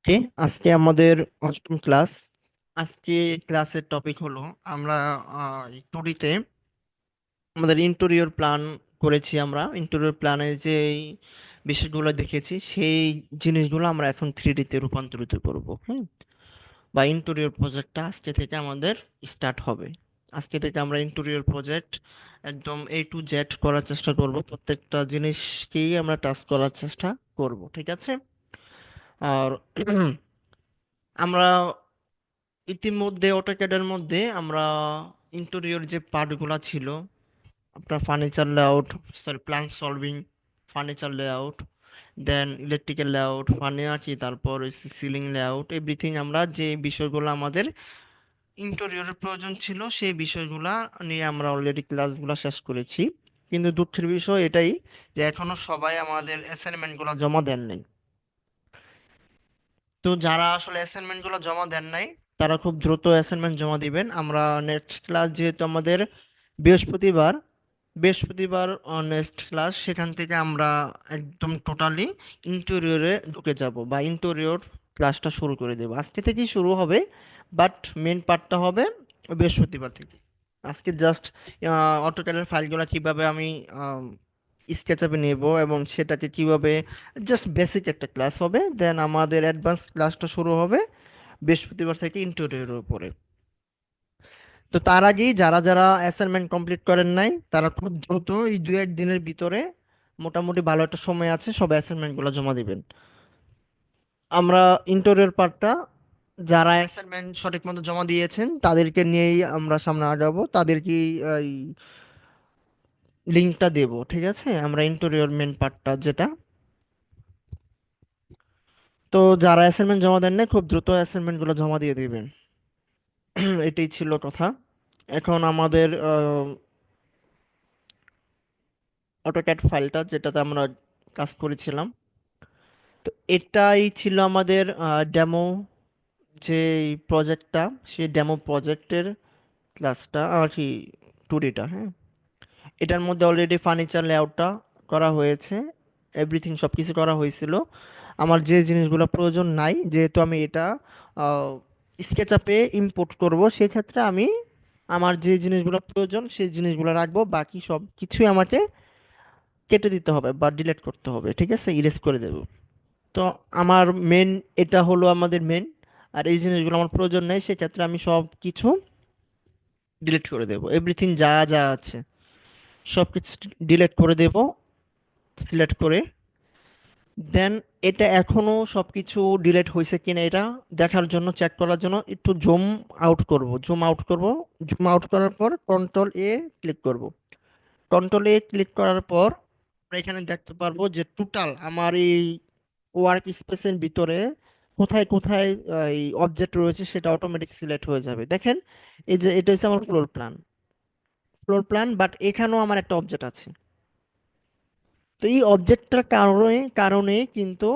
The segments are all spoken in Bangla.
ওকে, আজকে আমাদের অষ্টম ক্লাস। আজকে ক্লাসের টপিক হলো আমরা টুডিতে আমাদের ইন্টেরিয়র প্ল্যান করেছি। আমরা ইন্টেরিয়র প্ল্যানে যে বিষয়গুলো দেখেছি সেই জিনিসগুলো আমরা এখন 3D তে রূপান্তরিত করব। হ্যাঁ, বা ইন্টেরিয়র প্রজেক্টটা আজকে থেকে আমাদের স্টার্ট হবে। আজকে থেকে আমরা ইন্টেরিয়র প্রজেক্ট একদম A to Z করার চেষ্টা করব, প্রত্যেকটা জিনিসকেই আমরা টাচ করার চেষ্টা করব, ঠিক আছে? আর আমরা ইতিমধ্যে অটোক্যাডের মধ্যে আমরা ইন্টেরিয়র যে পার্টগুলো ছিল, আপনার furniture layout, sorry plan solving, furniture layout, then electrical layout, furniture, তারপর সিলিং লেআউট, এভরিথিং আমরা যে বিষয়গুলো আমাদের ইন্টেরিয়রের প্রয়োজন ছিল সেই বিষয়গুলা নিয়ে আমরা অলরেডি ক্লাসগুলো শেষ করেছি। কিন্তু দুঃখের বিষয় এটাই যে এখনো সবাই আমাদের অ্যাসাইনমেন্টগুলো জমা দেন নাই। তো যারা আসলে অ্যাসাইনমেন্ট গুলো জমা দেন নাই তারা খুব দ্রুত অ্যাসাইনমেন্ট জমা দিবেন। আমরা নেক্সট ক্লাস যেহেতু আমাদের বৃহস্পতিবার বৃহস্পতিবার নেক্সট ক্লাস, সেখান থেকে আমরা একদম টোটালি ইন্টেরিয়রে ঢুকে যাব বা ইন্টেরিয়র ক্লাসটা শুরু করে দেব। আজকে থেকেই শুরু হবে, বাট মেন পার্টটা হবে বৃহস্পতিবার থেকে। আজকে জাস্ট অটোক্যাডের ফাইলগুলো কিভাবে আমি স্কেচআপে নেব এবং সেটাকে কিভাবে, জাস্ট বেসিক একটা ক্লাস হবে, দেন আমাদের অ্যাডভান্স ক্লাসটা শুরু হবে বৃহস্পতিবার থেকে ইন্টেরিয়রের উপরে। তো তার আগেই যারা যারা অ্যাসাইনমেন্ট কমপ্লিট করেন নাই তারা খুব দ্রুত এই 2-1 দিনের ভিতরে, মোটামুটি ভালো একটা সময় আছে, সব অ্যাসাইনমেন্টগুলো জমা দিবেন। আমরা ইন্টেরিয়র পার্টটা যারা অ্যাসাইনমেন্ট সঠিক মতো জমা দিয়েছেন তাদেরকে নিয়েই আমরা সামনে আগাবো, তাদেরকেই এই লিঙ্কটা দেবো, ঠিক আছে? আমরা ইন্টেরিয়র মেন পার্টটা যেটা, তো যারা অ্যাসাইনমেন্ট জমা দেন না খুব দ্রুত অ্যাসাইনমেন্টগুলো জমা দিয়ে দিবেন। এটাই ছিল কথা। এখন আমাদের অটোক্যাড ফাইলটা যেটাতে আমরা কাজ করেছিলাম, তো এটাই ছিল আমাদের ডেমো যে প্রজেক্টটা, সেই ডেমো প্রজেক্টের ক্লাসটা আর কি, টুডিটা। হ্যাঁ, এটার মধ্যে অলরেডি ফার্নিচার লেআউটটা করা হয়েছে, এভরিথিং সব কিছু করা হয়েছিল। আমার যে জিনিসগুলো প্রয়োজন নাই, যেহেতু আমি এটা স্কেচআপে ইম্পোর্ট করব, সেক্ষেত্রে আমি আমার যে জিনিসগুলো প্রয়োজন সেই জিনিসগুলো রাখবো, বাকি সব কিছুই আমাকে কেটে দিতে হবে বা ডিলিট করতে হবে, ঠিক আছে? ইরেজ করে দেব। তো আমার মেন, এটা হলো আমাদের মেন। আর এই জিনিসগুলো আমার প্রয়োজন নেই, সেক্ষেত্রে আমি সব কিছু ডিলিট করে দেব, এভরিথিং যা যা আছে সব কিছু ডিলিট করে দেব, সিলেক্ট করে। দেন এটা এখনো সবকিছু ডিলিট হয়েছে কিনা এটা দেখার জন্য, চেক করার জন্য একটু জুম আউট করব। জুম আউট করার পর কন্ট্রোল A ক্লিক করব। কন্ট্রোল A ক্লিক করার পর আমরা এখানে দেখতে পারবো যে টোটাল আমার এই ওয়ার্ক স্পেসের ভিতরে কোথায় কোথায় এই অবজেক্ট রয়েছে সেটা অটোমেটিক সিলেক্ট হয়ে যাবে। দেখেন, এই যে এটা হচ্ছে আমার ফ্লোর প্ল্যান, বাট এখানেও আমার একটা অবজেক্ট আছে। তো এই অবজেক্টটার কারণে কারণে কিন্তু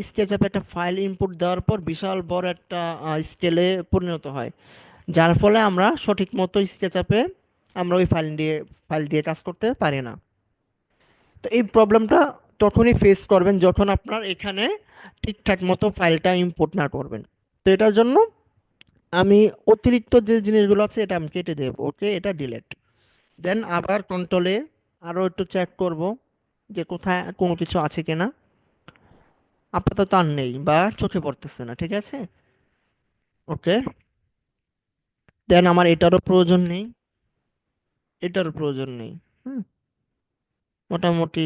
স্কেচআপ একটা ফাইল ইনপুট দেওয়ার পর বিশাল বড় একটা স্কেলে পরিণত হয়, যার ফলে আমরা সঠিক মতো স্কেচআপে আমরা ওই ফাইল দিয়ে কাজ করতে পারি না। তো এই প্রবলেমটা তখনই ফেস করবেন যখন আপনার এখানে ঠিকঠাক মতো ফাইলটা ইম্পোর্ট না করবেন। তো এটার জন্য আমি অতিরিক্ত যে জিনিসগুলো আছে এটা আমি কেটে দেবো। ওকে, এটা ডিলেট। দেন আবার কন্ট্রোলে আরও একটু চেক করব যে কোথায় কোনো কিছু আছে কিনা। আপাতত আর নেই বা চোখে পড়তেছে না, ঠিক আছে? ওকে, দেন আমার এটারও প্রয়োজন নেই, এটারও প্রয়োজন নেই। হুম, মোটামুটি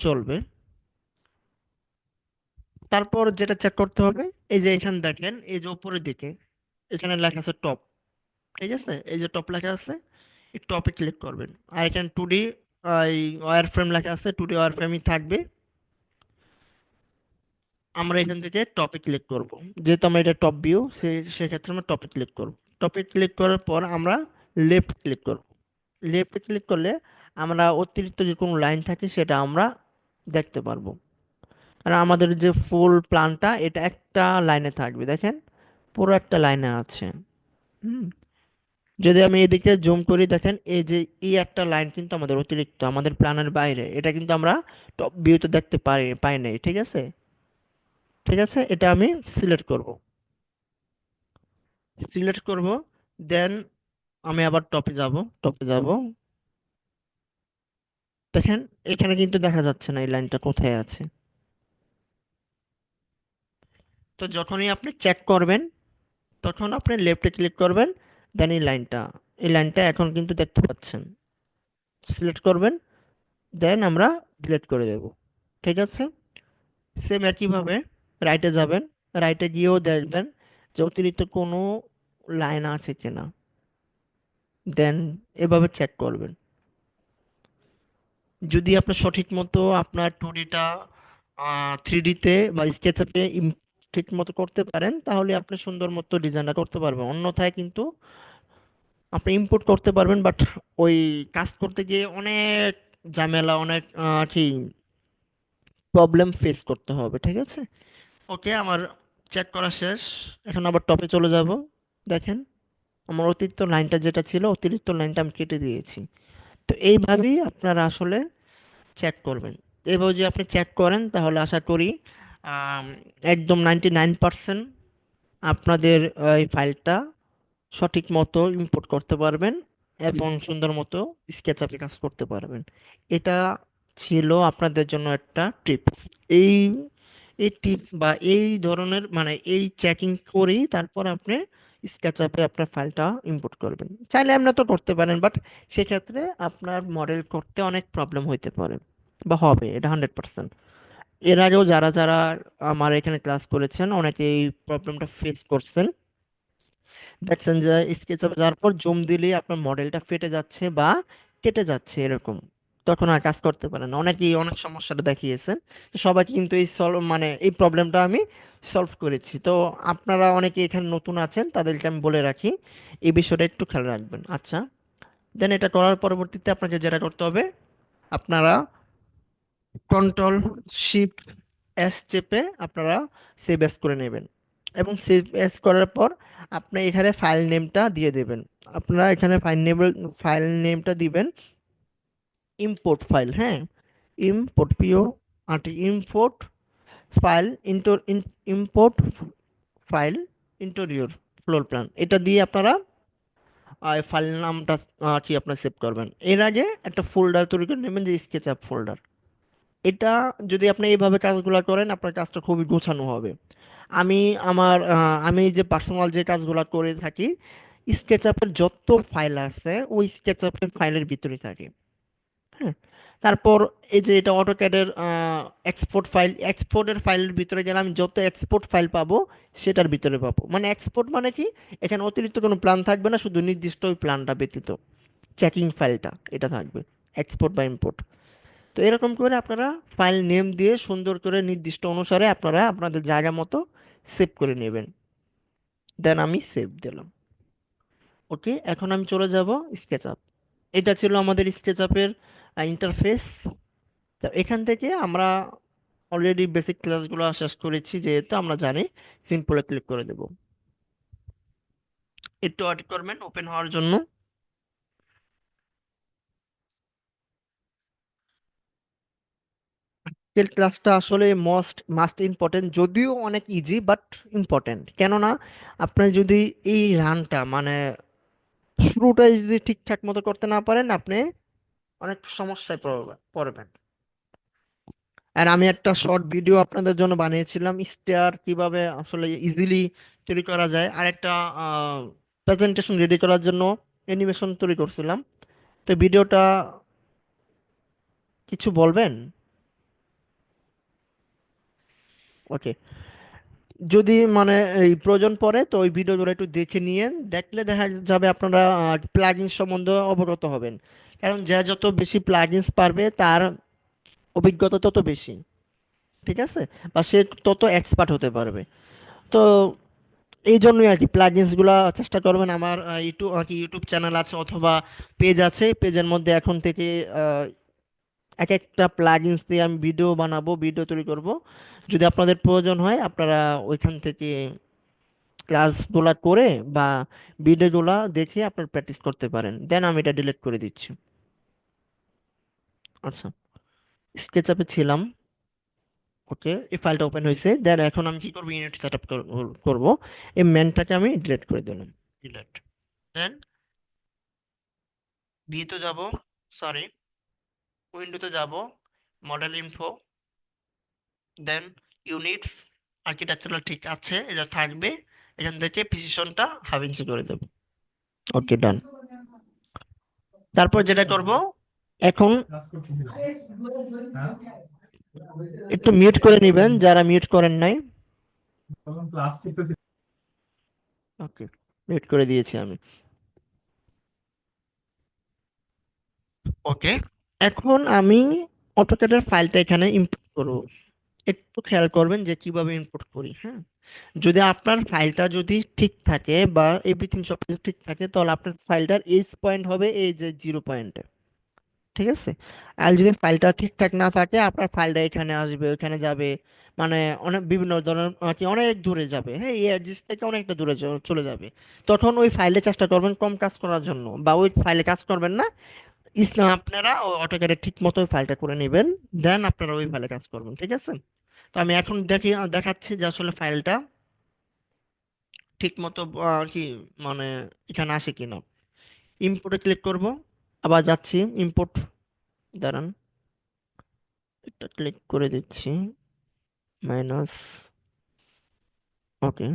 চলবে। তারপর যেটা চেক করতে হবে, এই যে এখানে দেখেন, এই যে উপরের দিকে এখানে লেখা আছে টপ, ঠিক আছে? এই যে টপ লেখা আছে, এই টপে ক্লিক করবেন। আর এখানে 2D এই ওয়্যার ফ্রেম লেখা আছে, 2D ওয়্যার ফ্রেমই থাকবে। আমরা এখান থেকে টপে ক্লিক করব, যেহেতু আমরা এটা টপ ভিউ, সেক্ষেত্রে আমরা টপে ক্লিক করব। টপে ক্লিক করার পর আমরা লেফট ক্লিক করব। লেফটে ক্লিক করলে আমরা অতিরিক্ত যে কোনো লাইন থাকে সেটা আমরা দেখতে পারবো। আর আমাদের যে ফুল প্ল্যানটা এটা একটা লাইনে থাকবে, দেখেন পুরো একটা লাইনে আছে। হুম, যদি আমি এদিকে জুম করি, দেখেন এই যে এই একটা লাইন কিন্তু আমাদের অতিরিক্ত, আমাদের প্ল্যানের বাইরে, এটা কিন্তু আমরা টপ ভিউতে দেখতে পাই নাই, ঠিক আছে? ঠিক আছে, এটা আমি সিলেক্ট করব। সিলেক্ট করব, দেন আমি আবার টপে যাব। দেখেন, এখানে কিন্তু দেখা যাচ্ছে না এই লাইনটা কোথায় আছে। তো যখনই আপনি চেক করবেন, তখন আপনি লেফটে ক্লিক করবেন, দেন এই লাইনটা এখন কিন্তু দেখতে পাচ্ছেন। সিলেক্ট করবেন, দেন আমরা ডিলিট করে দেব। ঠিক আছে, সেম একইভাবে রাইটে যাবেন। রাইটে গিয়েও দেখবেন যে অতিরিক্ত কোনো লাইন আছে কিনা, দেন এভাবে চেক করবেন। যদি আপনি সঠিক মতো আপনার টুডিটা 3D তে বা স্কেচআপে ঠিক মতো করতে পারেন, তাহলে আপনি সুন্দর মতো ডিজাইনটা করতে পারবেন। অন্যথায় কিন্তু আপনি ইম্পোর্ট করতে পারবেন, বাট ওই কাজ করতে গিয়ে অনেক ঝামেলা, অনেক কি প্রবলেম ফেস করতে হবে। ঠিক আছে, ওকে, আমার চেক করা শেষ। এখন আবার টপে চলে যাব। দেখেন, আমার অতিরিক্ত লাইনটা আমি কেটে দিয়েছি। তো এইভাবেই আপনারা আসলে চেক করবেন। এভাবে যদি আপনি চেক করেন, তাহলে আশা করি আম, একদম 99% আপনাদের এই ফাইলটা সঠিক মতো ইম্পোর্ট করতে পারবেন এবং সুন্দর মতো স্কেচআপে কাজ করতে পারবেন। এটা ছিল আপনাদের জন্য একটা টিপস। এই এই টিপস বা এই ধরনের মানে এই চেকিং করেই তারপর আপনি স্কেচআপে আপনার ফাইলটা ইম্পোর্ট করবেন। চাইলে আপনি তো করতে পারেন, বাট সেক্ষেত্রে আপনার মডেল করতে অনেক প্রবলেম হইতে পারে বা হবে, এটা 100%। এর আগেও যারা যারা আমার এখানে ক্লাস করেছেন, অনেকে এই প্রবলেমটা ফেস করছেন। দেখছেন যে স্কেচআপে যাওয়ার পর জুম দিলেই আপনার মডেলটা ফেটে যাচ্ছে বা কেটে যাচ্ছে এরকম, তখন আর কাজ করতে পারেন না। অনেকেই অনেক সমস্যাটা দেখিয়েছেন। তো সবাইকে কিন্তু এই সলভ মানে এই প্রবলেমটা আমি সলভ করেছি। তো আপনারা অনেকে এখানে নতুন আছেন, তাদেরকে আমি বলে রাখি এই বিষয়টা একটু খেয়াল রাখবেন। আচ্ছা, দেন এটা করার পরবর্তীতে আপনাকে যেটা করতে হবে, আপনারা কন্ট্রোল শিফট এস চেপে আপনারা সেভ এস করে নেবেন। এবং সেভ এস করার পর আপনি এখানে ফাইল নেমটা দিয়ে দেবেন। আপনারা এখানে ফাইল নেমটা দিবেন ইম্পোর্ট ফাইল, হ্যাঁ, ইম্পোর্ট পিও আটি import file into import file interior floor plan, এটা দিয়ে আপনারা ফাইল নামটা কি আপনার সেভ করবেন। এর আগে একটা ফোল্ডার তৈরি করে নেবেন, যে স্কেচআপ ফোল্ডার। এটা যদি আপনি এইভাবে কাজগুলো করেন, আপনার কাজটা খুবই গোছানো হবে। আমি আমি যে পার্সোনাল যে কাজগুলো করে থাকি, স্কেচআপের যত ফাইল আছে ওই স্কেচআপের ফাইলের ভিতরে থাকে। হ্যাঁ, তারপর এই যে এটা অটোক্যাডের এক্সপোর্টের ফাইলের ভিতরে গেলে আমি যত এক্সপোর্ট ফাইল পাবো সেটার ভিতরে পাবো। মানে এক্সপোর্ট মানে কি, এখানে অতিরিক্ত কোনো প্ল্যান থাকবে না, শুধু নির্দিষ্ট ওই প্ল্যানটা ব্যতীত চেকিং ফাইলটা এটা থাকবে, এক্সপোর্ট বা ইম্পোর্ট। তো এরকম করে আপনারা ফাইল নেম দিয়ে সুন্দর করে নির্দিষ্ট অনুসারে আপনারা আপনাদের জায়গা মতো সেভ করে নেবেন। দেন আমি সেভ দিলাম। ওকে, এখন আমি চলে যাব স্কেচআপ। এটা ছিল আমাদের স্কেচআপের ইন্টারফেস। তো এখান থেকে আমরা অলরেডি বেসিক ক্লাসগুলো শেষ করেছি, যেহেতু আমরা জানি সিম্পলে ক্লিক করে দেব। একটু ওয়েট করবেন ওপেন হওয়ার জন্য। আজকের ক্লাসটা আসলে মাস্ট ইম্পর্টেন্ট, যদিও অনেক ইজি বাট ইম্পর্টেন্ট। কেননা আপনি যদি এই রানটা মানে শুরুটাই যদি ঠিকঠাক মতো করতে না পারেন, আপনি অনেক সমস্যায় পড়বেন। আর আমি একটা শর্ট ভিডিও আপনাদের জন্য বানিয়েছিলাম, স্টার কিভাবে আসলে ইজিলি তৈরি করা যায়, আর একটা প্রেজেন্টেশন রেডি করার জন্য অ্যানিমেশন তৈরি করছিলাম। তো ভিডিওটা কিছু বলবেন? ওকে, যদি মানে এই প্রয়োজন পড়ে তো ওই ভিডিওগুলো একটু দেখে নিয়ে দেখলে দেখা যাবে আপনারা প্লাগইন সম্বন্ধে অবগত হবেন। কারণ যে যত বেশি প্লাগইনস পারবে তার অভিজ্ঞতা তত বেশি। ঠিক আছে, বা সে তত এক্সপার্ট হতে পারবে। তো এই জন্যই আর কি প্লাগইনস গুলা চেষ্টা করবেন। আমার ইউটিউব চ্যানেল আছে অথবা পেজ আছে, পেজের মধ্যে এখন থেকে আহ, এক একটা প্লাগইনস দিয়ে আমি ভিডিও বানাবো, ভিডিও তৈরি করব। যদি আপনাদের প্রয়োজন হয় আপনারা ওইখান থেকে ক্লাসগুলা করে বা ভিডিওগুলা দেখে আপনার প্র্যাকটিস করতে পারেন। দেন আমি এটা ডিলিট করে দিচ্ছি। আচ্ছা, স্কেচআপে ছিলাম। ওকে, এই ফাইলটা ওপেন হয়েছে। দেন এখন আমি কি করবো, ইউনিট সেট আপ করব। এই মেনটাকে আমি ডিলিট করে দিলাম, ডিলিট। দেন বিয়েতে যাব, সরি, উইন্ডোতে যাব, মডেল ইনফো, দেন ইউনিটস, আর্কিটেকচারাল ঠিক আছে, এটা থাকবে। এখান থেকে প্রিসিশনটা হাফ ইঞ্চি করে দেবো। ওকে, ডান। তারপর যেটা করব, এখন একটু মিউট করে নেবেন যারা মিউট করেন নাই। ওকে, মিউট করে দিয়েছি আমি। ওকে, এখন আমি অটোক্যাডের ফাইলটা এখানে ইম্পোর্ট করব। একটু খেয়াল করবেন যে কিভাবে ইম্পোর্ট করি, হ্যাঁ। যদি আপনার ফাইলটা যদি ঠিক থাকে বা এভরিথিং সব কিছু ঠিক থাকে, তাহলে আপনার ফাইলটার এইচ পয়েন্ট হবে এই যে 0 পয়েন্টে, ঠিক আছে। আর যদি ফাইলটা ঠিকঠাক না থাকে, আপনার ফাইলটা এখানে আসবে, ওখানে যাবে, মানে অনেক বিভিন্ন ধরনের আর কি, অনেক দূরে যাবে, হ্যাঁ, এই অ্যাড্রেস থেকে অনেকটা দূরে চলে যাবে। তখন ওই ফাইলে চেষ্টা করবেন কম কাজ করার জন্য, বা ওই ফাইলে কাজ করবেন না। ইসলাম আপনারা অটোক্যাডে ঠিক মতো ওই ফাইলটা করে নেবেন, দেন আপনারা ওই ফাইলে কাজ করবেন, ঠিক আছে। তো আমি এখন দেখাচ্ছি যে আসলে ফাইলটা ঠিক মতো কি, মানে এখানে আসে কিনা। ইম্পোর্টে ক্লিক করব, আবার যাচ্ছি ইম্পোর্ট, দাঁড়ান, এটা ক্লিক করে দিচ্ছি, মাইনাস। ওকে,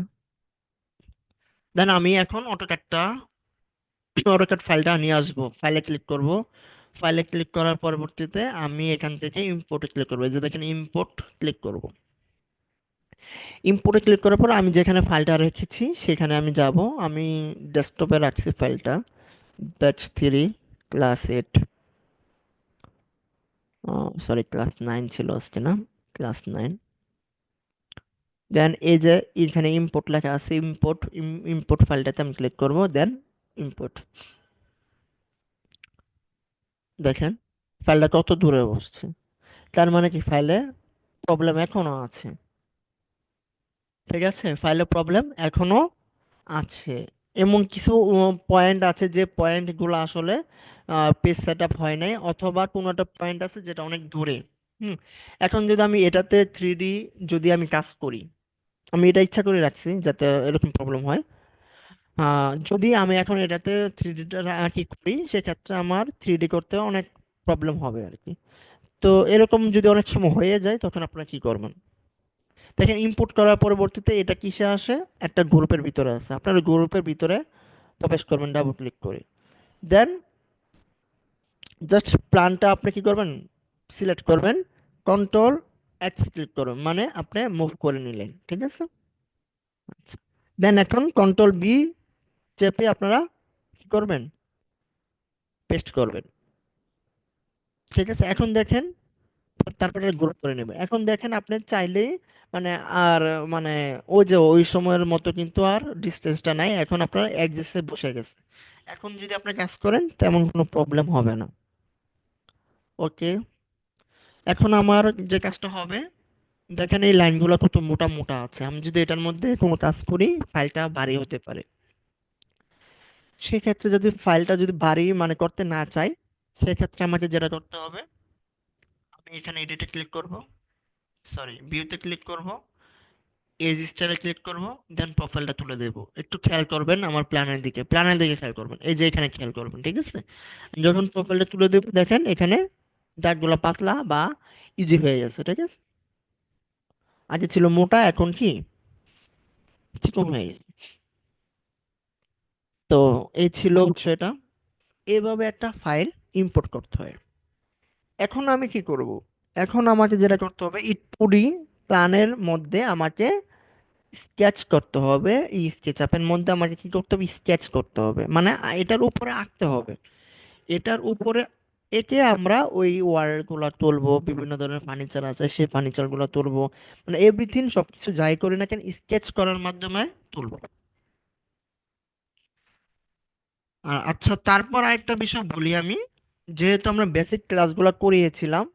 দেন আমি এখন অটোক্যাড ফাইলটা নিয়ে আসবো, ফাইলে ক্লিক করব। ফাইলে ক্লিক করার পরবর্তীতে আমি এখান থেকে ইম্পোর্টে ক্লিক করবো, এই যে দেখেন ইম্পোর্ট, ক্লিক করব। ইম্পোর্টে ক্লিক করার পর আমি যেখানে ফাইলটা রেখেছি সেখানে আমি যাব। আমি ডেস্কটপে রাখছি ফাইলটা, ব্যাচ 3 ক্লাস 8, সরি ক্লাস 9 ছিল আজকে, না, ক্লাস 9। দেন এই যে এখানে ইম্পোর্ট লেখা আছে, ইম্পোর্ট ফাইলটাতে আমি ক্লিক করব, দেন ইম্পোর্ট। দেখেন ফাইলটা কত দূরে বসছে, তার মানে কি ফাইলে প্রবলেম এখনো আছে, ঠিক আছে, ফাইলে প্রবলেম এখনো আছে। এমন কিছু পয়েন্ট আছে যে পয়েন্টগুলো আসলে পেজ সেট আপ হয় নাই, অথবা কোনো একটা পয়েন্ট আছে যেটা অনেক দূরে। হুম। এখন যদি আমি এটাতে 3D যদি আমি কাজ করি, আমি এটা ইচ্ছা করে রাখছি যাতে এরকম প্রবলেম হয়। যদি আমি এখন এটাতে 3Dটা আর কি করি, সেক্ষেত্রে আমার 3D করতে অনেক প্রবলেম হবে আর কি। তো এরকম যদি অনেক সময় হয়ে যায়, তখন আপনারা কি করবেন, দেখেন ইনপুট করার পরবর্তীতে এটা কিসে আসে, একটা গ্রুপের ভিতরে আছে, আপনার গ্রুপের ভিতরে প্রবেশ করবেন ডাবল ক্লিক করে। দেন জাস্ট প্ল্যানটা আপনি কি করবেন, সিলেক্ট করবেন, কন্ট্রোল X ক্লিক করবেন, মানে আপনি মুভ করে নিলেন, ঠিক আছে। আচ্ছা, দেন এখন কন্ট্রোল B চেপে আপনারা কি করবেন, পেস্ট করবেন, ঠিক আছে। এখন দেখেন, তারপরে গ্রুপ করে নেবেন। এখন দেখেন আপনি চাইলেই মানে আর মানে ওই যে ওই সময়ের মতো কিন্তু আর ডিস্টেন্সটা নাই, এখন আপনার অ্যাডজাস্টে বসে গেছে। এখন যদি আপনি কাজ করেন তেমন কোনো প্রবলেম হবে না। ওকে, এখন আমার যে কাজটা হবে, দেখেন এই লাইনগুলো কত মোটা মোটা আছে, আমি যদি এটার মধ্যে কোনো কাজ করি ফাইলটা ভারী হতে পারে। সেক্ষেত্রে যদি ফাইলটা যদি ভারী মানে করতে না চাই, সেক্ষেত্রে আমাকে যেটা করতে হবে, আমি এখানে এডিটে ক্লিক করব, সরি ভিউতে ক্লিক করব, এজ স্টাইলে ক্লিক করব, দেন প্রোফাইলটা তুলে দেব। একটু খেয়াল করবেন আমার প্ল্যানের দিকে খেয়াল করবেন, এই যে এখানে খেয়াল করবেন, ঠিক আছে। যখন প্রোফাইলটা তুলে দেব, দেখেন এখানে দাগগুলো পাতলা বা ইজি হয়ে গেছে, ঠিক আছে। আগে ছিল মোটা, এখন কি চিকন হয়ে গেছে। তো এই ছিল বিষয়টা, এভাবে একটা ফাইল ইম্পোর্ট করতে হয়। এখন আমি কি করব, এখন আমাকে যেটা করতে হবে, এই 2D প্ল্যানের মধ্যে আমাকে স্কেচ করতে হবে। এই স্কেচ আপের মধ্যে আমাকে কি করতে হবে, স্কেচ করতে হবে, মানে এটার উপরে আঁকতে হবে। এটার উপরে একে আমরা ওই ওয়াল গুলা তুলবো, বিভিন্ন ধরনের ফার্নিচার আছে সেই ফার্নিচার গুলা তুলবো, মানে এভরিথিং সবকিছু যাই করি না কেন স্কেচ করার মাধ্যমে তুলবো। আর আচ্ছা, তারপর আরেকটা বিষয় বলি আমি, যেহেতু আমরা বেসিক ক্লাসগুলো করিয়েছিলাম,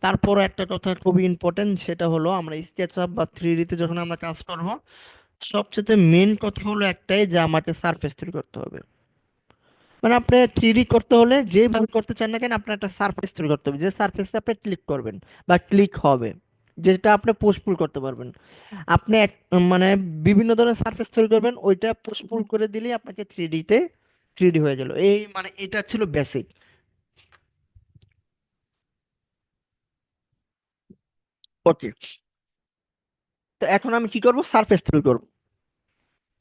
তারপর একটা কথা খুবই ইম্পর্টেন্ট, সেটা হলো আমরা স্কেচ আপ বা 3D তে যখন আমরা কাজ করব, সবচেয়ে মেন কথা হলো একটাই, যে আমাকে সারফেস তৈরি করতে হবে। মানে আপনি 3D করতে হলে যেভাবে করতে চান না কেন, আপনার একটা সারফেস তৈরি করতে হবে, যে সারফেসে আপনি ক্লিক করবেন বা ক্লিক হবে। যেটা আপনি পুশ পুল করতে পারবেন। আপনি মানে বিভিন্ন ধরনের সারফেস তৈরি করবেন, ওইটা পুশ পুল করে দিলেই আপনাকে থ্রি ডি হয়ে গেল। এই মানে এটা ছিল বেসিক। ওকে, তো এখন আমি কি করব, সারফেস তৈরি করব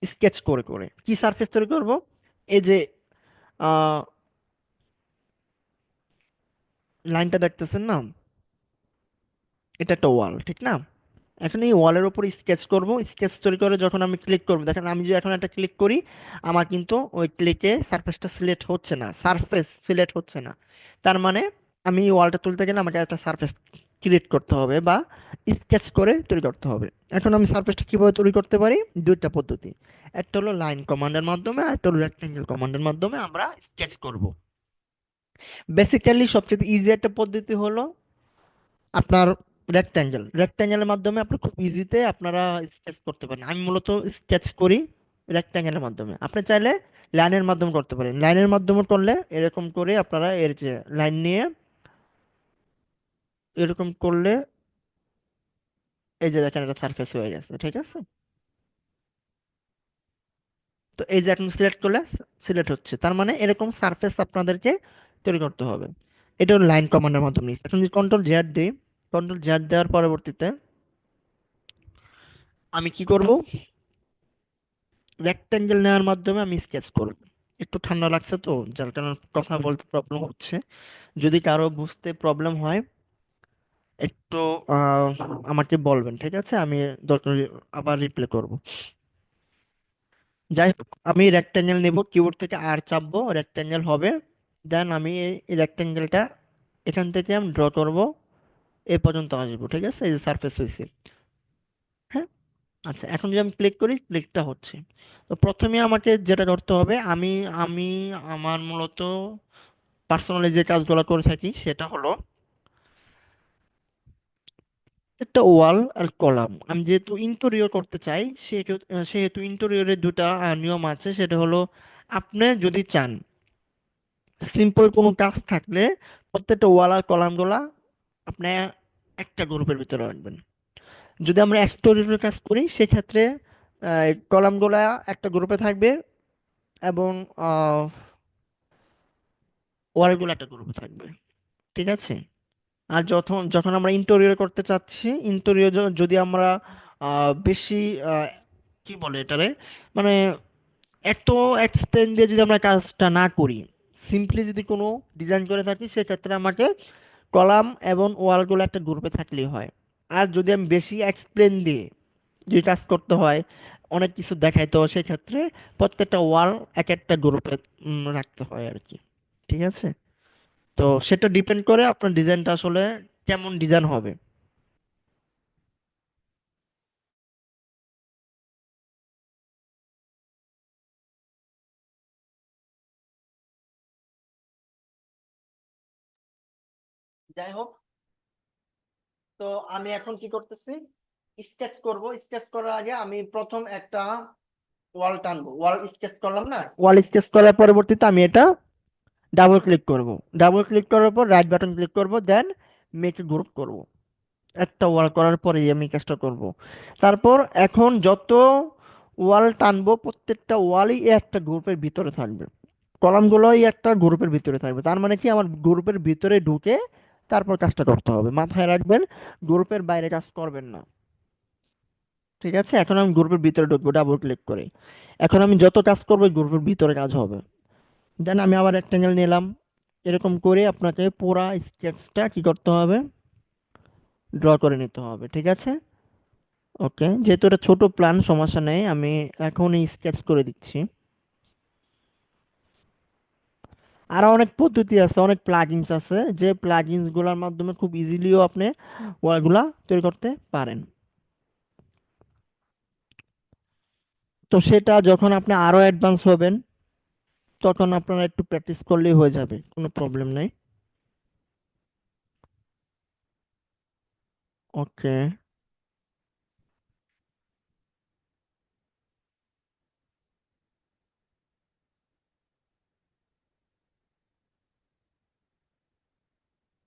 স্কেচ করে করে। কি সারফেস তৈরি করব? এই যে আহ লাইনটা দেখতেছেন না, এটা একটা ওয়াল, ঠিক না? এখন এই ওয়ালের উপর স্কেচ করব। স্কেচ তৈরি করে যখন আমি ক্লিক করব, দেখেন আমি যদি এখন একটা ক্লিক করি, আমার কিন্তু ওই ক্লিকে সারফেসটা সিলেক্ট হচ্ছে না, সারফেস সিলেক্ট হচ্ছে না। তার মানে আমি এই ওয়ালটা তুলতে গেলে আমাকে একটা সারফেস ক্রিয়েট করতে হবে বা স্কেচ করে তৈরি করতে হবে। এখন আমি সারফেসটা কিভাবে তৈরি করতে পারি? দুইটা পদ্ধতি। একটা হলো লাইন কমান্ডের মাধ্যমে, আর একটা হলো রেক্টেঙ্গেল কমান্ডের মাধ্যমে আমরা স্কেচ করব। বেসিক্যালি সবচেয়ে ইজি একটা পদ্ধতি হলো আপনার রেক্ট্যাঙ্গেলের মাধ্যমে আপনি খুব ইজিতে আপনারা স্কেচ করতে পারেন। আমি মূলত স্কেচ করি রেক্ট্যাঙ্গেলের মাধ্যমে। আপনি চাইলে লাইনের মাধ্যমে করতে পারেন। লাইনের মাধ্যমে করলে এরকম করে আপনারা এর যে লাইন নিয়ে এরকম করলে এই যে দেখেন একটা সারফেস হয়ে গেছে, ঠিক আছে? তো এই যে এখন সিলেক্ট করলে সিলেক্ট হচ্ছে, তার মানে এরকম সারফেস আপনাদেরকে তৈরি করতে হবে। এটা হলো লাইন কমান্ডের মাধ্যমে নিচ্ছি। এখন যদি কন্ট্রোল জেড দিই, কন্ট্রোল জেড দেওয়ার পরবর্তীতে আমি কি করব, রেক্টেঙ্গেল নেওয়ার মাধ্যমে আমি স্কেচ করব। একটু ঠান্ডা লাগছে তো, যার কারণে কথা বলতে প্রবলেম হচ্ছে। যদি কারো বুঝতে প্রবলেম হয় একটু আহ, আমাকে বলবেন, ঠিক আছে? আমি দরকার হলে আবার রিপ্লে করব। যাই হোক, আমি রেক্টেঙ্গেল নেব, কিবোর্ড থেকে আর চাপবো, রেক্টেঙ্গেল হবে। দেন আমি এই রেক্টেঙ্গেলটা এখান থেকে আমি ড্র করব, এ পর্যন্ত আসবো, ঠিক আছে? এই যে সারফেস হয়েছে। হ্যাঁ, আচ্ছা, এখন যদি আমি ক্লিক করি, ক্লিকটা হচ্ছে। তো প্রথমে আমাকে যেটা করতে হবে, আমি আমি আমার মূলত পার্সোনালি যে কাজগুলো করে থাকি সেটা হলো একটা ওয়াল আর কলাম। আমি যেহেতু ইন্টেরিয়র করতে চাই, সেহেতু ইন্টেরিয়রের দুটা নিয়ম আছে। সেটা হলো, আপনি যদি চান সিম্পল কোনো কাজ থাকলে প্রত্যেকটা ওয়াল আর কলামগুলা আপনি একটা গ্রুপের ভিতরে রাখবেন। যদি আমরা এক্সটেরিয়র কাজ করি সেক্ষেত্রে কলামগুলা একটা গ্রুপে থাকবে এবং ওয়ালগুলো একটা গ্রুপে থাকবে, ঠিক আছে? আর যখন যখন আমরা ইন্টেরিয়র করতে চাচ্ছি, ইন্টেরিয়র যদি আমরা বেশি আহ, কি বলে এটারে, মানে এত এক্সপেন্স দিয়ে যদি আমরা কাজটা না করি, সিম্পলি যদি কোনো ডিজাইন করে থাকি, সেক্ষেত্রে আমাকে কলাম এবং ওয়ালগুলো একটা গ্রুপে থাকলেই হয়। আর যদি আমি বেশি এক্সপ্লেন দিয়ে যদি কাজ করতে হয়, অনেক কিছু দেখাইতে হয়, সেক্ষেত্রে প্রত্যেকটা ওয়াল এক একটা গ্রুপে রাখতে হয় আর কি, ঠিক আছে? তো সেটা ডিপেন্ড করে আপনার ডিজাইনটা আসলে কেমন ডিজাইন হবে। যাই হোক, তো আমি এখন কি করতেছি, স্কেচ করব। স্কেচ করার আগে আমি প্রথম একটা ওয়াল টানবো। ওয়াল স্কেচ করলাম না, ওয়াল স্কেচ করার পরবর্তীতে আমি এটা ডাবল ক্লিক করব। ডাবল ক্লিক করার পর রাইট বাটন ক্লিক করব, দেন মেক গ্রুপ করব। একটা ওয়াল করার পরেই আমি কাজটা করব। তারপর এখন যত ওয়াল টানবো প্রত্যেকটা ওয়ালই একটা গ্রুপের ভিতরে থাকবে, কলামগুলোই একটা গ্রুপের ভিতরে থাকবে। তার মানে কি, আমার গ্রুপের ভিতরে ঢুকে তারপর কাজটা করতে হবে, মাথায় রাখবেন। গ্রুপের বাইরে কাজ করবেন না, ঠিক আছে? এখন আমি গ্রুপের ভিতরে ঢুকবো ডাবল ক্লিক করে। এখন আমি যত কাজ করবো গ্রুপের ভিতরে কাজ হবে। দেন আমি আবার রেক্টেঙ্গেল নিলাম। এরকম করে আপনাকে পুরা স্কেচটা কি করতে হবে, ড্র করে নিতে হবে, ঠিক আছে? ওকে, যেহেতু এটা ছোট প্ল্যান, সমস্যা নেই, আমি এখনই স্কেচ করে দিচ্ছি। আরো অনেক পদ্ধতি আছে, অনেক প্লাগইনস আছে, যে প্লাগইনস গুলোর মাধ্যমে খুব ইজিলিও আপনি ওয়ালগুলা তৈরি করতে পারেন। তো সেটা যখন আপনি আরো অ্যাডভান্স হবেন, তখন আপনারা একটু প্র্যাকটিস করলেই হয়ে যাবে, কোনো প্রবলেম নেই। ওকে,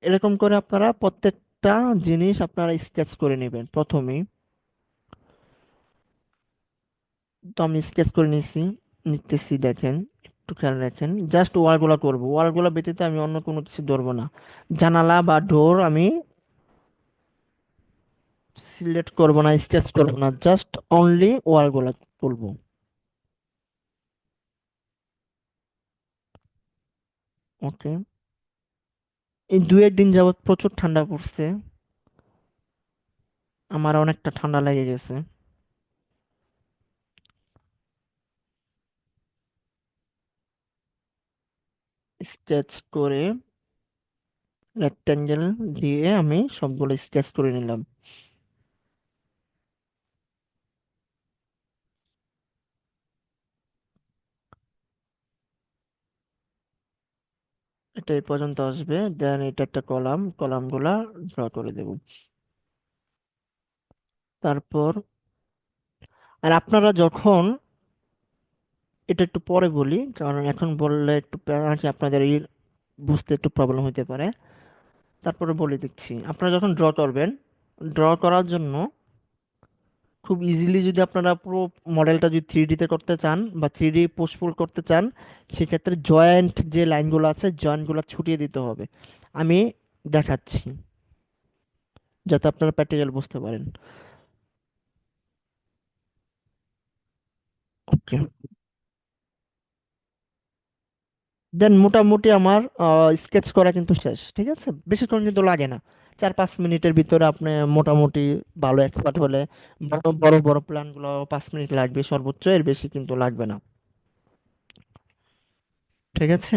এরকম করে আপনারা প্রত্যেক একটা জিনিস আপনারা স্কেচ করে নেবেন প্রথমেই। তো আমি স্কেচ করে নিতেছি, দেখেন, একটু খেয়াল রাখেন। জাস্ট ওয়ালগুলা করব, ওয়ালগুলা ব্যতীত আমি অন্য কোনো কিছু ধরবো না। জানালা বা ডোর আমি সিলেক্ট করব না, স্কেচ করব না, জাস্ট অনলি ওয়ালগুলা তুলবো। ওকে। এই 2 1 দিন যাবত প্রচুর ঠান্ডা পড়ছে, আমার অনেকটা ঠান্ডা লেগে গেছে। স্কেচ করে রেক্টেঙ্গেল দিয়ে আমি সবগুলো স্কেচ করে নিলাম। এটা এই পর্যন্ত আসবে, দেন এটা একটা কলাম, কলামগুলা ড্র করে দেব। তারপর, আর আপনারা যখন, এটা একটু পরে বলি কারণ এখন বললে একটু আর কি আপনাদের বুঝতে একটু প্রবলেম হতে পারে। তারপরে বলে দিচ্ছি, আপনারা যখন ড্র করবেন, ড্র করার জন্য খুব ইজিলি যদি আপনারা পুরো মডেলটা যদি 3D তে করতে চান বা 3D পুশপুল করতে চান, সেক্ষেত্রে জয়েন্ট যে লাইনগুলো আছে জয়েন্টগুলো ছুটিয়ে দিতে হবে। আমি দেখাচ্ছি যাতে আপনারা প্র্যাকটিক্যাল বুঝতে পারেন। ওকে। দেন মোটামুটি আমার স্কেচ করা কিন্তু শেষ, ঠিক আছে, বেশিক্ষণ কিন্তু লাগে না। 4 5 মিনিটের ভিতরে আপনি মোটামুটি ভালো এক্সপার্ট হলে, বড় বড় বড় প্ল্যানগুলো 5 মিনিট লাগবে সর্বোচ্চ, এর বেশি কিন্তু লাগবে না। ঠিক আছে।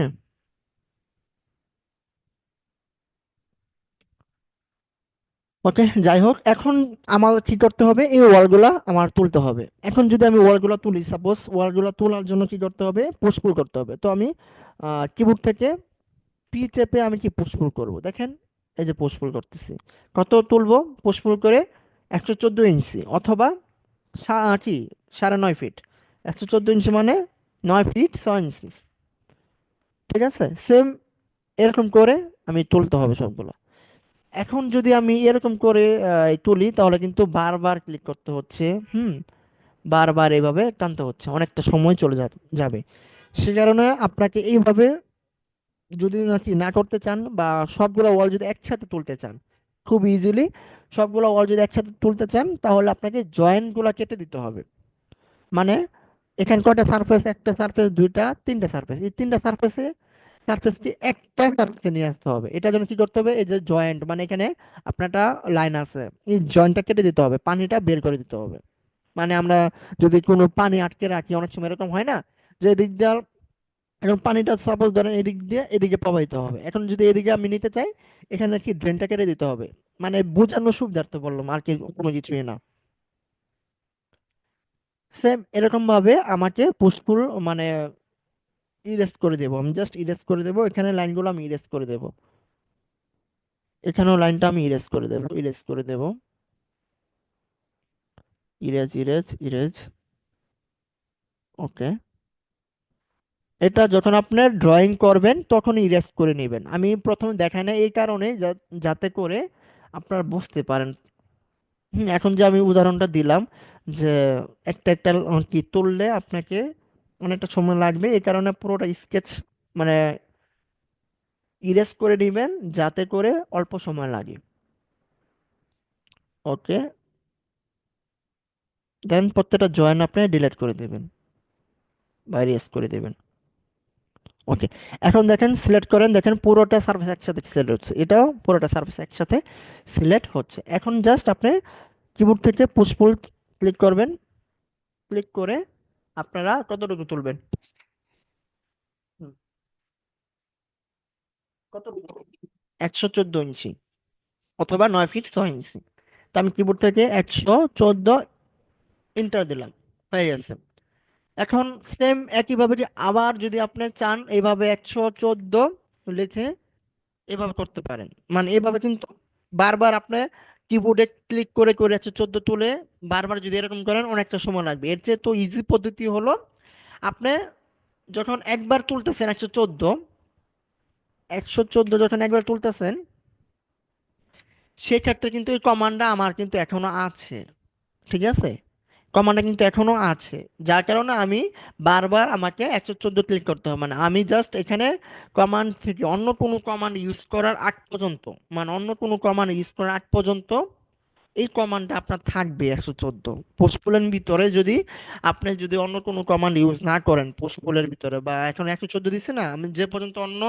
ওকে, যাই হোক, এখন আমার কি করতে হবে, এই ওয়ালগুলা আমার তুলতে হবে। এখন যদি আমি ওয়ালগুলা তুলি, সাপোজ ওয়ালগুলা তোলার জন্য কি করতে হবে, পুশ পুল করতে হবে। তো আমি কিবোর্ড থেকে পি চেপে আমি কি পুশ পুল করবো, দেখেন, এই যে পুশ পুল করতেছি। কত তুলবো পুশ পুল করে? 114 ইঞ্চি, অথবা কি 9.5 ফিট। 114 ইঞ্চি মানে 9 ফিট 6 ইঞ্চি। ঠিক আছে, সেম এরকম করে আমি তুলতে হবে সবগুলো। এখন যদি আমি এরকম করে তুলি, তাহলে কিন্তু বারবার ক্লিক করতে হচ্ছে। হুম। বারবার এইভাবে টানতে হচ্ছে, অনেকটা সময় চলে যাবে। সে কারণে আপনাকে এইভাবে যদি নাকি না করতে চান, বা সবগুলো ওয়াল যদি একসাথে তুলতে চান, খুব ইজিলি সবগুলো ওয়াল যদি একসাথে তুলতে চান, তাহলে আপনাকে জয়েন্ট গুলা কেটে দিতে হবে। মানে এখানে কয়টা সারফেস, একটা সারফেস, দুইটা, তিনটা সারফেস, এই তিনটা সারফেসে সারফেসকে একটা সারফেসে নিয়ে আসতে হবে। এটার জন্য কি করতে হবে, এই যে জয়েন্ট মানে এখানে আপনারটা লাইন আছে, এই জয়েন্টটা কেটে দিতে হবে, পানিটা বের করে দিতে হবে। মানে আমরা যদি কোনো পানি আটকে রাখি, অনেক সময় এরকম হয় না, যে এদিক দিয়ে এখন পানিটা সাপোজ ধরেন এদিক দিয়ে এদিকে প্রবাহিত হবে, এখন যদি এদিকে আমি নিতে চাই, এখানে কি ড্রেনটা কেটে দিতে হবে। মানে বোঝানো সুবিধার্থে বললাম, আর কি কোনো কিছুই না। সেম এরকম ভাবে আমাকে পুশপুল মানে ইরেজ করে দেবো, আমি জাস্ট ইরেজ করে দেবো, এখানে লাইনগুলো আমি ইরেজ করে দেবো, এখানেও লাইনটা আমি ইরেজ করে দেবো, ইরেজ করে দেবো, ইরেজ ইরেজ ইরেজ। ওকে। এটা যখন আপনার ড্রয়িং করবেন তখন ইরেজ করে নেবেন, আমি প্রথমে দেখাই না এই কারণে যাতে করে আপনারা বুঝতে পারেন। এখন যে আমি উদাহরণটা দিলাম, যে একটা একটা কি তুললে আপনাকে অনেকটা সময় লাগবে, এই কারণে পুরোটা স্কেচ মানে ইরেজ করে নেবেন যাতে করে অল্প সময় লাগে। ওকে। দেন প্রত্যেকটা জয়েন আপনি ডিলিট করে দেবেন বা ইরেজ করে দেবেন। ওকে। এখন দেখেন, সিলেক্ট করেন, দেখেন পুরোটা সারফেস একসাথে সিলেক্ট হচ্ছে, এটাও পুরোটা সারফেস একসাথে সিলেক্ট হচ্ছে। এখন জাস্ট আপনি কিবোর্ড থেকে পুশ পুল ক্লিক করবেন, ক্লিক করে আপনারা কতটুকু তুলবেন? হুম, কতটুকু? 114 ইঞ্চি অথবা 9 ফিট 6 ইঞ্চি। তো আমি কিবোর্ড থেকে 114 এন্টার দিলাম, হয়ে গেছে। এখন সেম একইভাবে আবার যদি আপনি চান এইভাবে 114 লিখে এভাবে করতে পারেন, মানে এভাবে কিন্তু বারবার আপনি কিবোর্ডে ক্লিক করে করে 114 তুলে বারবার যদি এরকম করেন অনেকটা সময় লাগবে। এর চেয়ে তো ইজি পদ্ধতি হলো, আপনি যখন একবার তুলতেছেন 114, 114 যখন একবার তুলতেছেন, সেক্ষেত্রে কিন্তু এই কমান্ডটা আমার কিন্তু এখনো আছে, ঠিক আছে? কমান্ডটা কিন্তু এখনো আছে, যার কারণে আমি বারবার আমাকে 114 ক্লিক করতে হবে। মানে আমি জাস্ট এখানে কমান্ড থেকে অন্য কোনো কমান্ড ইউজ করার আগ পর্যন্ত, মানে অন্য কোনো কমান্ড ইউজ করার আগ পর্যন্ত এই কমান্ডটা আপনার থাকবে 114। পোস্টপুলের ভিতরে যদি আপনি যদি অন্য কোনো কমান্ড ইউজ না করেন পোস্টপুলের ভিতরে, বা এখন 114 দিচ্ছে না, আমি যে পর্যন্ত অন্য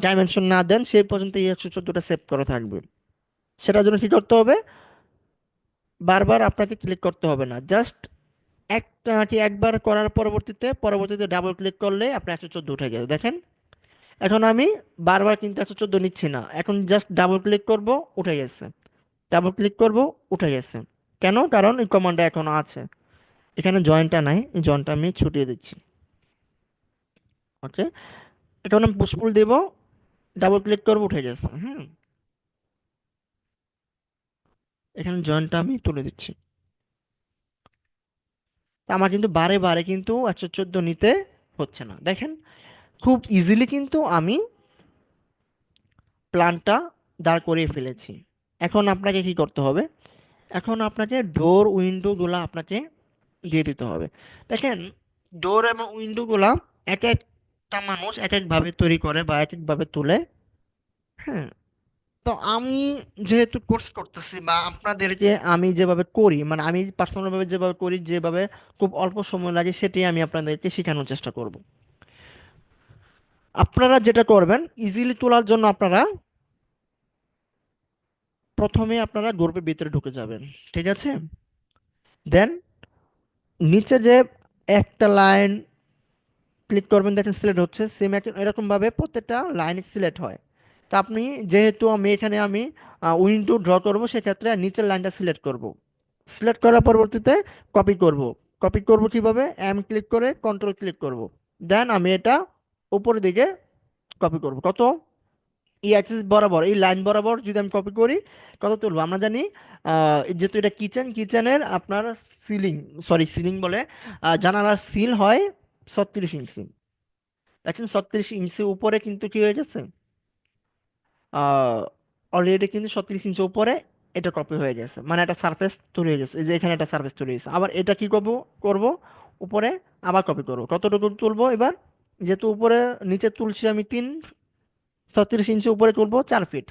ডাইমেনশন না দেন সেই পর্যন্ত এই 114টা সেভ করা থাকবে। সেটার জন্য কি করতে হবে? বারবার আপনাকে ক্লিক করতে হবে না, জাস্ট একটা কি একবার করার পরবর্তীতে ডাবল ক্লিক করলে আপনার 114 উঠে গেছে, দেখেন। এখন আমি বারবার কিন্তু 114 নিচ্ছি না, এখন জাস্ট ডাবল ক্লিক করব, উঠে গেছে। ডাবল ক্লিক করব, উঠে গেছে। কেন? কারণ এই কমান্ডটা এখনো আছে। এখানে জয়েন্টটা নাই, এই জয়েন্টটা আমি ছুটিয়ে দিচ্ছি। ওকে, এখন আমি পুশপুল দেব, ডাবল ক্লিক করব, উঠে গেছে। হুম, এখানে জয়েন্টটা আমি তুলে দিচ্ছি। তা আমার কিন্তু বারে বারে কিন্তু 114 নিতে হচ্ছে না, দেখেন। খুব ইজিলি কিন্তু আমি প্ল্যানটা দাঁড় করিয়ে ফেলেছি। এখন আপনাকে কি করতে হবে? এখন আপনাকে ডোর উইন্ডোগুলো আপনাকে দিয়ে দিতে হবে। দেখেন, ডোর এবং উইন্ডোগুলা এক একটা মানুষ এক একভাবে তৈরি করে বা এক একভাবে তুলে। হ্যাঁ, তো আমি যেহেতু কোর্স করতেছি বা আপনাদেরকে আমি যেভাবে করি, মানে আমি পার্সোনাল ভাবে যেভাবে করি, যেভাবে খুব অল্প সময় লাগে, সেটাই আমি আপনাদেরকে শেখানোর চেষ্টা করব। আপনারা যেটা করবেন, ইজিলি তোলার জন্য আপনারা প্রথমে আপনারা গ্রুপের ভিতরে ঢুকে যাবেন, ঠিক আছে? দেন নিচে যে একটা লাইন ক্লিক করবেন, দেখেন সিলেক্ট হচ্ছে, সেম এরকম ভাবে প্রত্যেকটা লাইন সিলেক্ট হয়। তা আপনি, যেহেতু আমি উইন্ডো ড্র করব, সেক্ষেত্রে নিচের লাইনটা সিলেক্ট করব। সিলেক্ট করার পরবর্তীতে কপি করব। কপি করব কিভাবে? এম ক্লিক করে কন্ট্রোল ক্লিক করব। দেন আমি এটা উপরের দিকে কপি করব। কত? এই অ্যাক্সিস বরাবর, এই লাইন বরাবর যদি আমি কপি করি, কত তুলবো? আমরা জানি যেহেতু এটা কিচেনের আপনার সিলিং, সরি সিলিং বলে, জানালার সিল হয় 36 ইঞ্চি। দেখেন 36 ইঞ্চি উপরে কিন্তু কি হয়ে গেছে, অলরেডি কিন্তু 36 ইঞ্চি উপরে এটা কপি হয়ে গেছে, মানে একটা সারফেস তৈরি হয়ে গেছে। এই যে এখানে একটা সারফেস তৈরি হয়েছে। আবার এটা কি করব উপরে আবার কপি করব। কতটুকু তুলবো এবার? যেহেতু উপরে, নিচে তুলছি আমি 36 ইঞ্চি, উপরে তুলবো 4 ফিট।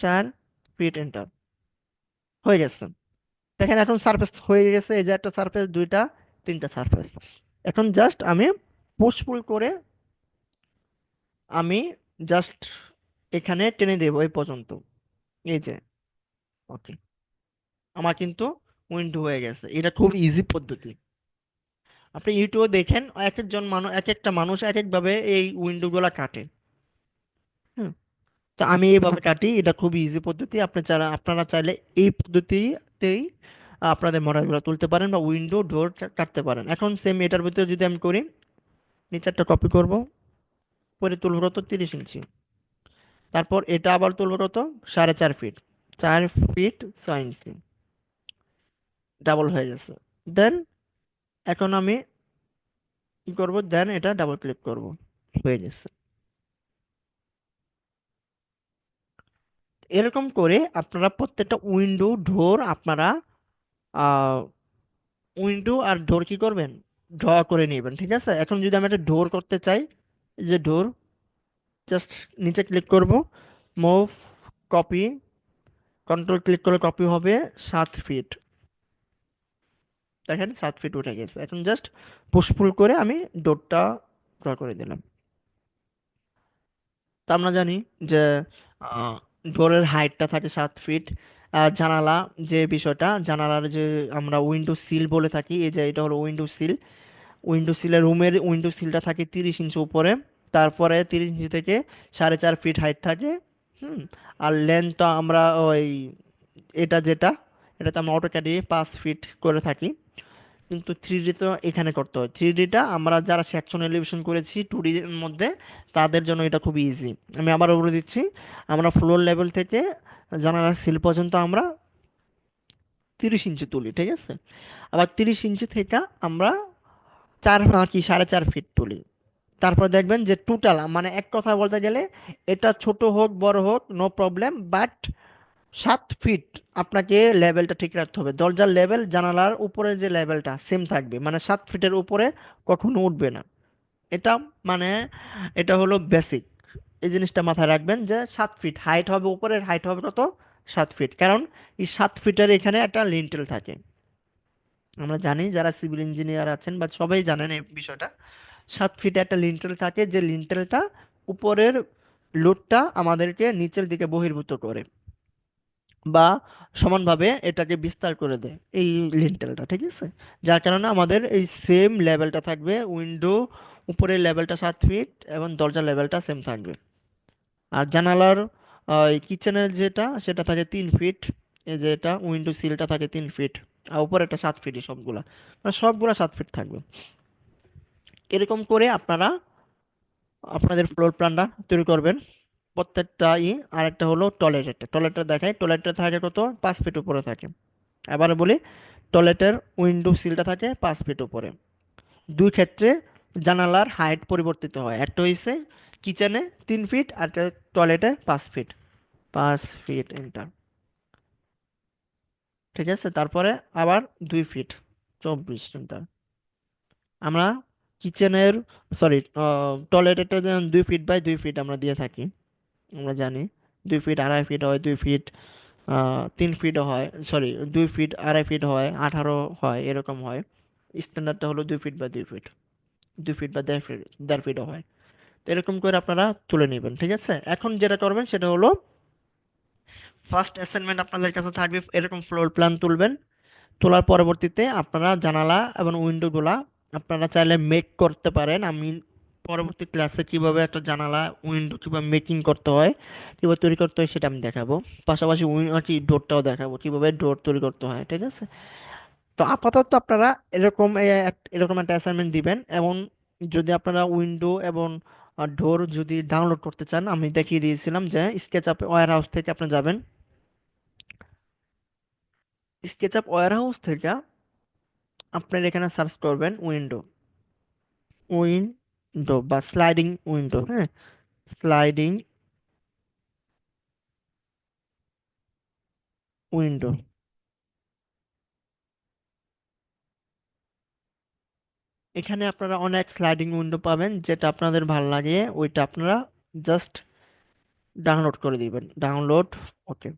4 fit, enter. হয়ে গেছে। দেখেন এখন সারফেস হয়ে গেছে, এই যে একটা সারফেস, দুইটা, তিনটা সারফেস। এখন জাস্ট আমি পুশ পুল করে আমি জাস্ট এখানে টেনে দেবো এই পর্যন্ত। এই যে, ওকে, আমার কিন্তু উইন্ডো হয়ে গেছে। এটা খুব ইজি পদ্ধতি। আপনি ইউটিউবে দেখেন, এক একজন মানুষ, এক একটা মানুষ এক একভাবে এই উইন্ডোগুলো কাটে। হুম, তো আমি এইভাবে কাটি, এটা খুব ইজি পদ্ধতি। আপনারা চাইলে এই পদ্ধতিতেই আপনাদের মডেলগুলো তুলতে পারেন বা উইন্ডো ডোর কাটতে পারেন। এখন সেম এটার ভিতরে যদি আমি করি, নিচেরটা কপি করব, পরে তুলব কত, 30 ইঞ্চি। তারপর এটা আবার তুলব কত, 4.5 ফিট। 4 ফিট 6 ইঞ্চি, ডাবল হয়ে গেছে। দেন এখন আমি কি করব? দেন এটা ডাবল ক্লিক করব, হয়ে গেছে। এরকম করে আপনারা প্রত্যেকটা উইন্ডো ডোর আপনারা উইন্ডো আর ডোর কি করবেন, ড্র করে নেবেন, ঠিক আছে? এখন যদি আমি একটা ডোর করতে চাই, এই যে ডোর, জাস্ট নিচে ক্লিক করব, মুভ, কপি, কন্ট্রোল ক্লিক করে কপি হবে 7 ফিট। দেখেন 7 ফিট উঠে গেছে। এখন জাস্ট পুশ পুল করে আমি ডোরটা ড্র করে দিলাম। তা আমরা জানি যে ডোরের হাইটটা থাকে 7 ফিট। জানালা, যে বিষয়টা, জানালার যে আমরা উইন্ডো সিল বলে থাকি, এই যে এটা হলো উইন্ডো সিল। উইন্ডো সিলের রুমের উইন্ডো সিলটা থাকে 30 ইঞ্চি উপরে। তারপরে 30 ইঞ্চি থেকে 4.5 ফিট হাইট থাকে। হুম, আর লেন্থটা আমরা ওই, এটা যেটা, এটাতে আমরা অটোক্যাডে 5 ফিট করে থাকি। কিন্তু থ্রি ডি তো এখানে করতে হয়। থ্রি ডিটা আমরা যারা সেকশন এলিভেশন করেছি 2D এর মধ্যে, তাদের জন্য এটা খুব ইজি। আমি আবার বলে দিচ্ছি, আমরা ফ্লোর লেভেল থেকে জানালার সিল পর্যন্ত আমরা 30 ইঞ্চি তুলি, ঠিক আছে? আবার 30 ইঞ্চি থেকে আমরা 4.5 ফিট তুলি। তারপর দেখবেন যে টোটাল, মানে এক কথা বলতে গেলে, এটা ছোট হোক বড় হোক নো প্রবলেম, বাট 7 ফিট আপনাকে লেভেলটা ঠিক রাখতে হবে, দরজার লেভেল জানালার উপরে যে লেভেলটা সেম থাকবে, মানে 7 ফিটের উপরে কখনো উঠবে না। এটা মানে এটা হলো বেসিক, এই জিনিসটা মাথায় রাখবেন যে 7 ফিট হাইট হবে, উপরের হাইট হবে কত, 7 ফিট। কারণ এই 7 ফিটের এখানে একটা লিন্টেল থাকে। আমরা জানি যারা সিভিল ইঞ্জিনিয়ার আছেন বা সবাই জানেন এই বিষয়টা। 7 ফিটে একটা লিন্টেল থাকে, যে লিন্টেলটা উপরের লোডটা আমাদেরকে নিচের দিকে বহির্ভূত করে বা সমানভাবে এটাকে বিস্তার করে দেয় এই লিন্টেলটা, ঠিক আছে। যার কারণে আমাদের এই সেম লেভেলটা থাকবে, উইন্ডো উপরের লেভেলটা 7 ফিট এবং দরজার লেভেলটা সেম থাকবে। আর জানালার কিচেনের যেটা সেটা থাকে 3 ফিট, এই যে এটা উইন্ডো সিলটা থাকে 3 ফিট, আর উপরে একটা 7 ফিটই সবগুলা, মানে সবগুলা 7 ফিট থাকবে। এরকম করে আপনারা আপনাদের ফ্লোর প্ল্যানটা তৈরি করবেন প্রত্যেকটা আরেকটা হলো টয়লেটটা, টয়লেটটা দেখাই, টয়লেটটা থাকে কত, 5 ফিট উপরে থাকে। এবারে বলি, টয়লেটের উইন্ডো সিলটা থাকে 5 ফিট উপরে। দুই ক্ষেত্রে জানালার হাইট পরিবর্তিত হয়, একটা হইছে কিচেনে 3 ফিট আর একটা টয়লেটে 5 ফিট। 5 ফিট এন্টার, ঠিক আছে। তারপরে আবার 2 ফিট, 24 এন্টার। আমরা কিচেনের, সরি, টয়লেটেরটা যেমন 2 ফিট বাই 2 ফিট আমরা দিয়ে থাকি, আমরা জানি 2 ফিট, 2.5 ফিট হয়, 2 ফিট 3 ফিটও হয়, সরি 2 ফিট 2.5 ফিট হয়, 18 হয়, এরকম হয়। স্ট্যান্ডার্ডটা হলো 2 ফিট বাই 2 ফিট, 2 ফিট বা 1.5 ফিটও হয়। তো এরকম করে আপনারা তুলে নেবেন, ঠিক আছে। এখন যেটা করবেন সেটা হলো, ফার্স্ট অ্যাসাইনমেন্ট আপনাদের কাছে থাকবে এরকম ফ্লোর প্ল্যান তুলবেন। তোলার পরবর্তীতে আপনারা জানালা এবং উইন্ডোগুলা আপনারা চাইলে মেক করতে পারেন। আমি পরবর্তী ক্লাসে কিভাবে একটা জানালা উইন্ডো কিভাবে মেকিং করতে হয়, কিভাবে তৈরি করতে হয় সেটা আমি দেখাবো। পাশাপাশি আর কি ডোরটাও দেখাবো কিভাবে ডোর তৈরি করতে হয়, ঠিক আছে। তো আপাতত আপনারা এরকম এরকম একটা অ্যাসাইনমেন্ট দিবেন। এবং যদি আপনারা উইন্ডো এবং ডোর যদি ডাউনলোড করতে চান, আমি দেখিয়ে দিয়েছিলাম যে স্কেচআপ ওয়্যার হাউস থেকে আপনি যাবেন, স্কেচআপ ওয়্যার হাউস থেকে আপনার এখানে সার্চ করবেন উইন্ডো, উইন্ডো বা স্লাইডিং উইন্ডো, হ্যাঁ, স্লাইডিং উইন্ডো। এখানে আপনারা অনেক স্লাইডিং উইন্ডো পাবেন, যেটা আপনাদের ভালো লাগে ওইটা আপনারা জাস্ট ডাউনলোড করে দিবেন, ডাউনলোড, ওকে।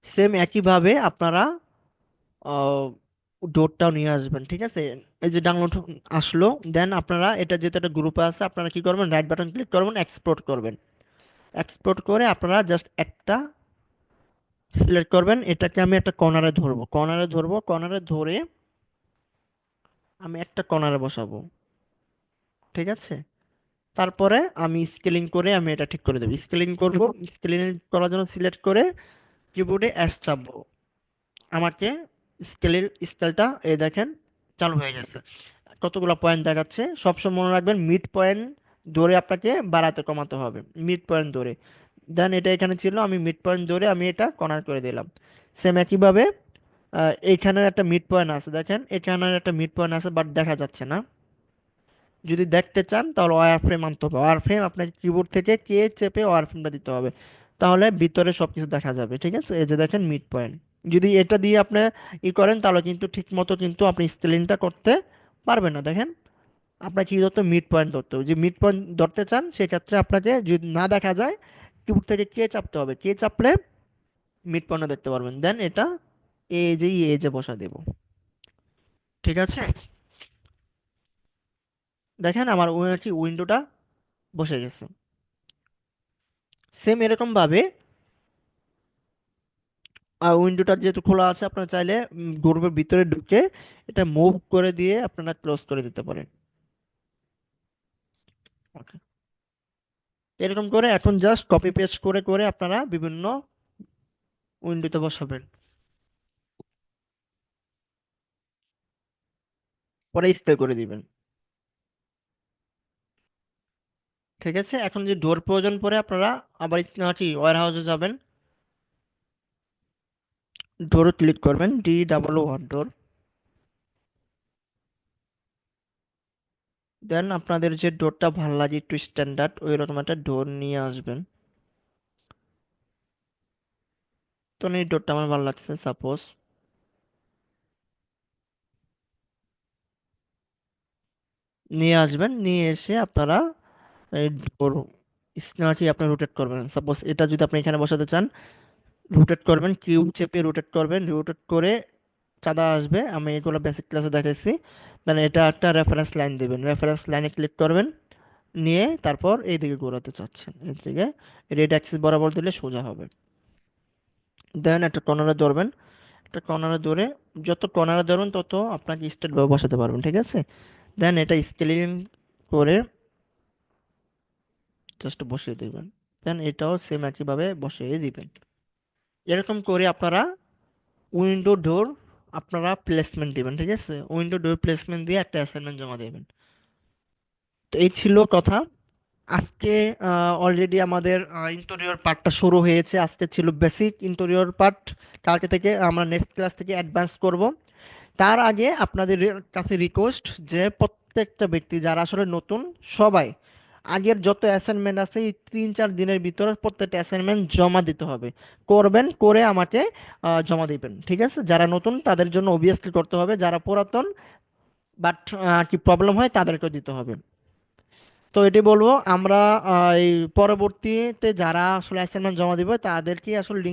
সেম একইভাবে আপনারা ডোরটাও নিয়ে আসবেন, ঠিক আছে। এই যে ডাউনলোড আসলো, দেন আপনারা এটা যেহেতু একটা গ্রুপে আছে, আপনারা কি করবেন, রাইট বাটন ক্লিক করবেন, এক্সপোর্ট করবেন। এক্সপোর্ট করে আপনারা জাস্ট একটা সিলেক্ট করবেন, এটাকে আমি একটা কর্নারে ধরবো, কর্নারে ধরবো, কর্নারে ধরে আমি একটা কর্নারে বসাবো, ঠিক আছে। তারপরে আমি স্কেলিং করে আমি এটা ঠিক করে দেবো, স্কেলিং করব। স্কেলিং করার জন্য সিলেক্ট করে কিবোর্ডে এস চাপবো, আমাকে স্কেলটা এই দেখেন চালু হয়ে গেছে। কতগুলো পয়েন্ট দেখাচ্ছে, সবসময় মনে রাখবেন মিড পয়েন্ট ধরে আপনাকে বাড়াতে কমাতে হবে, মিড পয়েন্ট ধরে। দেন এটা এখানে ছিল, আমি মিড পয়েন্ট ধরে আমি এটা কর্নার করে দিলাম। সেম একইভাবে এইখানের একটা মিড পয়েন্ট আছে, দেখেন এখানের একটা মিড পয়েন্ট আছে বাট দেখা যাচ্ছে না। যদি দেখতে চান তাহলে ওয়্যার ফ্রেম আনতে হবে, ওয়্যার ফ্রেম আপনাকে কিবোর্ড থেকে কে চেপে ওয়্যার ফ্রেমটা দিতে হবে, তাহলে ভিতরে সবকিছু দেখা যাবে, ঠিক আছে। এই যে দেখেন মিড পয়েন্ট, যদি এটা দিয়ে আপনি করেন তাহলে কিন্তু ঠিক মতো কিন্তু আপনি স্কেলিংটা করতে পারবেন না। দেখেন আপনাকে কি ধরতে, মিড পয়েন্ট ধরতে হবে, যে মিড পয়েন্ট ধরতে চান সেক্ষেত্রে আপনাকে যদি না দেখা যায় কিবোর্ড থেকে কে চাপতে হবে, কে চাপলে মিড পয়েন্টটা দেখতে পারবেন। দেন এটা এই যে বসা দেব, ঠিক আছে। দেখেন আমার কি উইন্ডোটা বসে গেছে। সেম এরকম ভাবে উইন্ডোটা যেহেতু খোলা আছে, আপনারা চাইলে গ্রুপের ভিতরে ঢুকে এটা মুভ করে দিয়ে আপনারা ক্লোজ করে দিতে পারেন। Okay. এরকম করে এখন জাস্ট কপি পেস্ট করে করে আপনারা বিভিন্ন উইন্ডোতে বসাবেন, পরে স্প্রে করে দিবেন, ঠিক আছে। এখন যে ডোর প্রয়োজন পড়ে আপনারা আবার কি ওয়্যার হাউসে যাবেন, ডোর ক্লিক করবেন, DOOR ডোর। দেন আপনাদের যে ডোরটা ভালো লাগে একটু স্ট্যান্ডার্ড ওই রকম একটা ডোর নিয়ে আসবেন। পুরাতন এই ডোরটা আমার ভালো লাগছে, সাপোজ নিয়ে আসবেন, নিয়ে এসে আপনারা এই ডোর স্নেয়ারটি আপনি রোটেট করবেন। সাপোজ এটা যদি আপনি এখানে বসাতে চান, রোটেট করবেন, কিউব চেপে রোটেট করবেন, রোটেট করে চাঁদা আসবে। আমি এগুলো বেসিক ক্লাসে দেখাইছি। মানে এটা একটা রেফারেন্স লাইন দিবেন, রেফারেন্স লাইনে ক্লিক করবেন, নিয়ে তারপর এইদিকে ঘোরাতে চাচ্ছেন, এইদিকে রেড অ্যাক্সিস বরাবর দিলে সোজা হবে। দেন একটা কর্নারে ধরবেন, একটা কর্নারে ধরে যত কর্নারে ধরুন তত আপনাকে স্টেট ভাবে বসাতে পারবেন, ঠিক আছে। দেন এটা স্কেলিং করে জাস্ট বসিয়ে দিবেন। দেন এটাও সেম একইভাবে বসিয়ে দিবেন। এরকম করে আপনারা উইন্ডো ডোর আপনারা প্লেসমেন্ট দিবেন, ঠিক আছে। উইন্ডো ডোর প্লেসমেন্ট দিয়ে একটা অ্যাসাইনমেন্ট জমা দেবেন। তো এই ছিল কথা। আজকে অলরেডি আমাদের ইন্টেরিয়র পার্টটা শুরু হয়েছে। আজকে ছিল বেসিক ইন্টেরিয়র পার্ট, কালকে থেকে আমরা নেক্সট ক্লাস থেকে অ্যাডভান্স করব। তার আগে আপনাদের কাছে রিকোয়েস্ট যে প্রত্যেকটা ব্যক্তি যারা আসলে নতুন, সবাই আগের যত অ্যাসাইনমেন্ট আছে এই 3-4 দিনের ভিতরে প্রত্যেকটা অ্যাসাইনমেন্ট জমা দিতে হবে। করবেন, করে আমাকে জমা দিবেন, ঠিক আছে। যারা নতুন তাদের জন্য অবভিয়াসলি করতে হবে, যারা পুরাতন বাট কি প্রবলেম হয় তাদেরকেও দিতে হবে। তো এটি বলবো আমরা এই পরবর্তীতে যারা আসলে অ্যাসাইনমেন্ট জমা দিবে তাদেরকে আসলে